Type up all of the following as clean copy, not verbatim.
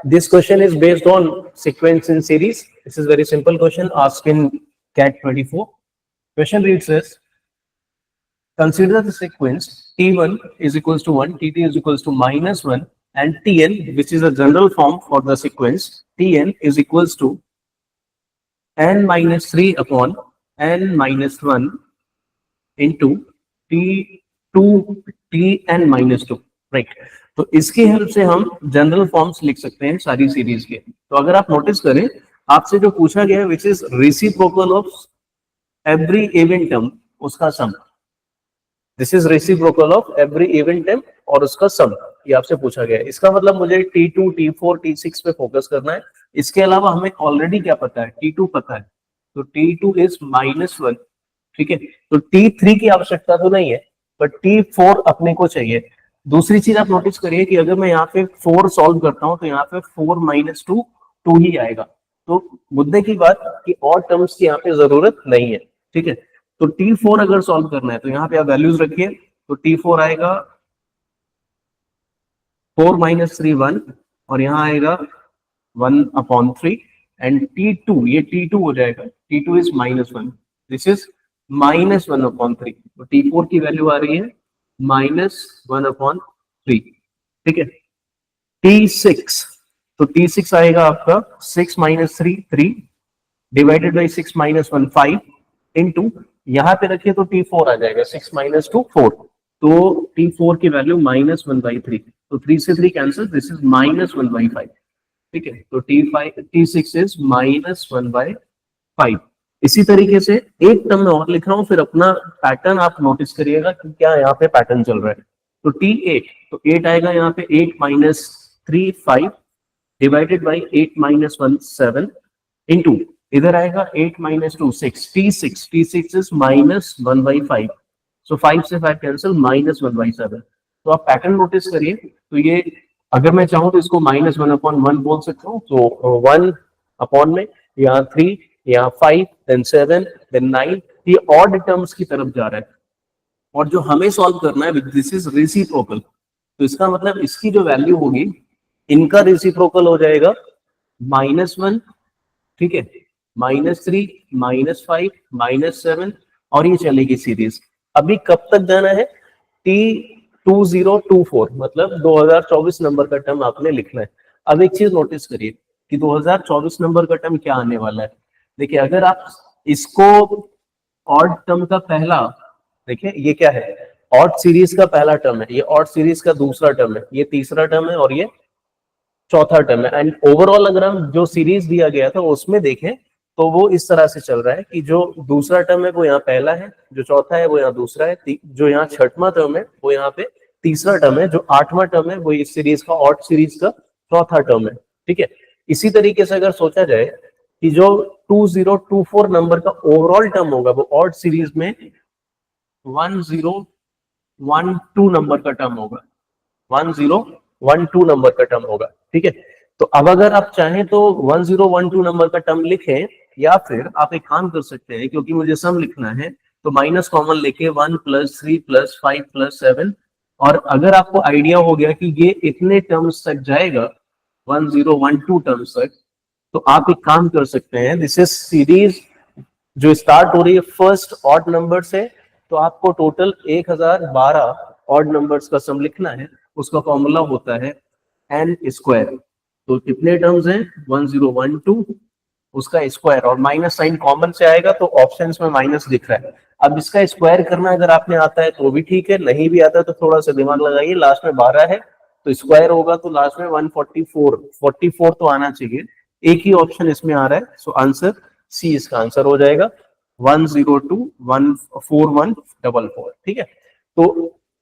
This question is based on sequence in series. This is very simple question asked in CAT 24. Question reads as, consider the sequence T1 is equals to 1, T2 is equals to minus 1, and Tn, which is a general form for the sequence, Tn is equals to n minus 3 upon n minus 1 into T2 Tn minus 2, right. तो इसकी help से हम general forms लिख सकते हैं सारी series के। तो अगर आप नोटिस करें, आपसे जो पूछा गया है which is reciprocal of every even term, उसका sum. This is reciprocal of every even term और उसका सम, ये आपसे पूछा गया है। इसका मतलब मुझे T2 T4 T6 पे फोकस करना है। इसके अलावा हमें ऑलरेडी क्या पता है, T2 पता है, तो T2 इज -1, ठीक है। तो T3 की आवश्यकता तो नहीं है, बट T4 अपने को चाहिए। दूसरी चीज आप नोटिस करिए कि अगर मैं यहाँ पे 4 सॉल्व करता हूं तो यहाँ पे 4 - 2 2 ही आएगा। तो मुद्दे की बात कि और टर्म्स की यहाँ पे जरूरत नहीं है, ठीक है। तो T4 अगर सॉल्व करना है तो यहाँ पे आप वैल्यूज रखिए। तो T4 आएगा 4 - 3 1, और यहाँ आएगा 1/3, एंड T2, ये T2 हो जाएगा, T2 इज -1, दिस इज -1/3। तो T4 की वैल्यू आ रही है -1/3, ठीक है। T6, तो T6 आएगा आपका 6 - 3 3 डिवाइडेड बाई 6 - 1 5 इंटू, यहाँ पे रखिए तो T4 आ जाएगा 6 - 2 4, तो T4 की वैल्यू -1/3। तो 3 से 3 कैंसिल, दिस इज -1/5, ठीक है। तो T6 इज -1/5। इसी तरीके से एक टर्म में और लिख रहा हूं, फिर अपना पैटर्न आप नोटिस करिएगा कि क्या यहाँ पे पैटर्न चल रहा है। तो T8, तो 8 आएगा यहाँ पे 8 - 3 5 डिवाइडेड बाई 8 - 1 7 इंटू, इधर आएगा 8 - 2 6, T6 इज -1/5, सो 5 से 5 कैंसिल, -1/7। तो आप पैटर्न नोटिस करिए। तो ये अगर मैं चाहूं तो इसको -1/1 बोल सकता हूँ। तो 1 अपॉन में यहाँ 3, यहाँ 5, देन 7, देन 9, ये ऑड टर्म्स की तरफ जा रहा है। और जो हमें सॉल्व करना है, दिस इज रेसिप्रोकल, तो इसका मतलब इसकी जो वैल्यू होगी, इनका रेसिप्रोकल हो जाएगा -1, ठीक है, -3, -5, -7, और ये चलेगी सीरीज। अभी कब तक जाना है, T2024, मतलब 2024 नंबर का टर्म आपने लिखना है। अब एक चीज नोटिस करिए कि 2024 नंबर का टर्म क्या आने वाला है। देखिए, अगर आप इसको ऑड टर्म का पहला, देखिए ये क्या है, ऑड सीरीज का पहला टर्म है, ये ऑड सीरीज का दूसरा टर्म है, ये तीसरा टर्म है, और ये चौथा टर्म है। एंड ओवरऑल अगर हम जो सीरीज दिया गया था उसमें देखें तो वो इस तरह से चल रहा है कि जो दूसरा टर्म है वो यहाँ पहला है, जो चौथा है वो यहाँ दूसरा है, जो यहाँ छठवां टर्म है वो यहाँ पे तीसरा टर्म है, जो आठवां टर्म है वो इस सीरीज का, ऑड सीरीज का चौथा टर्म है, ठीक है। इसी तरीके से अगर सोचा जाए कि जो 2024 नंबर का ओवरऑल टर्म होगा वो ऑड सीरीज में 1012 नंबर का टर्म होगा, 1012 नंबर का टर्म होगा, ठीक है। तो अब अगर आप चाहें तो 1012 नंबर का टर्म लिखें, या फिर आप एक काम कर सकते हैं, क्योंकि मुझे सम लिखना है तो माइनस कॉमन लेके 1 + 3 + 5 + 7, और अगर आपको आइडिया हो गया कि ये इतने टर्म्स तक जाएगा 1012 टर्म्स तक, तो आप एक काम कर सकते हैं, दिस इज सीरीज जो स्टार्ट हो रही है फर्स्ट ऑड नंबर से, तो आपको टोटल 1012 ऑड नंबर्स का सम लिखना है। उसका फॉर्मूला होता है n²। तो कितने टर्म्स हैं, 1012, उसका स्क्वायर, और माइनस साइन कॉमन से आएगा तो ऑप्शंस में माइनस दिख रहा है। अब इसका स्क्वायर करना अगर आपने आता है तो भी ठीक है, नहीं भी आता तो थोड़ा सा दिमाग लगाइए। लास्ट में 12 है तो स्क्वायर होगा तो लास्ट में 144 तो आना चाहिए, एक ही ऑप्शन इसमें आ रहा है, सो आंसर सी इसका आंसर हो जाएगा 10214144, ठीक है। तो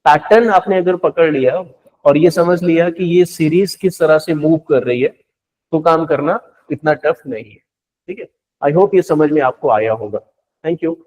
पैटर्न आपने अगर पकड़ लिया और ये समझ लिया कि ये सीरीज किस तरह से मूव कर रही है, तो काम करना इतना टफ नहीं है, ठीक है। आई होप ये समझ में आपको आया होगा। Thank you.